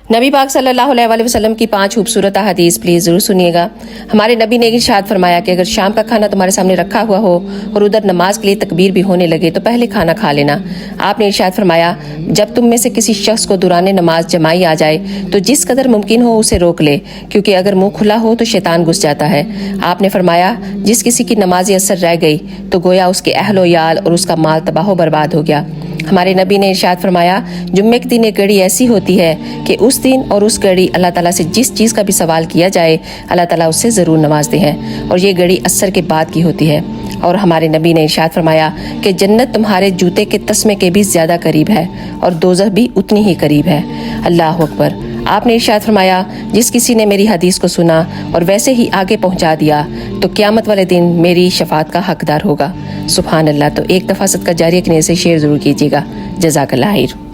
नबी पाक सल्लल्लाहु अलैहि वसल्लम की 5 खूबसूरत हदीस प्लीज़ ज़रूर सुनिएगा। हमारे नबी ने इरशाद फरमाया कि अगर शाम का खाना तुम्हारे सामने रखा हुआ हो और उधर नमाज के लिए तकबीर भी होने लगे तो पहले खाना खा लेना। आपने इरशाद फरमाया, जब तुम में से किसी शख्स को दुराने नमाज जमाई आ जाए तो जिस कदर मुमकिन हो उसे रोक ले, क्योंकि अगर मुंह खुला हो तो शैतान घुस जाता है। आपने फरमाया, जिस किसी की नमाज असर रह गई तो गोया उसके अहलो याल और उसका माल तबाह बर्बाद हो गया। हमारे नबी ने इरशाद फरमाया, जुम्मे के दिन एक घड़ी ऐसी होती है कि उस दिन और उस घड़ी अल्लाह ताला से जिस चीज़ का भी सवाल किया जाए अल्लाह ताला उससे ज़रूर नवाजते हैं, और ये घड़ी असर के बाद की होती है। और हमारे नबी ने इरशाद फरमाया कि जन्नत तुम्हारे जूते के तस्मे के भी ज़्यादा करीब है और दोज़ख भी उतनी ही करीब है। अल्लाह अकबर। आपने इरशाद फरमाया, जिस किसी ने मेरी हदीस को सुना और वैसे ही आगे पहुंचा दिया तो क़यामत वाले दिन मेरी शफात का हकदार होगा। सुभान अल्लाह। तो एक दफ़ा सदका जारिया के नीयत से शेयर ज़रूर कीजिएगा। जज़ाकल्लाह खैर।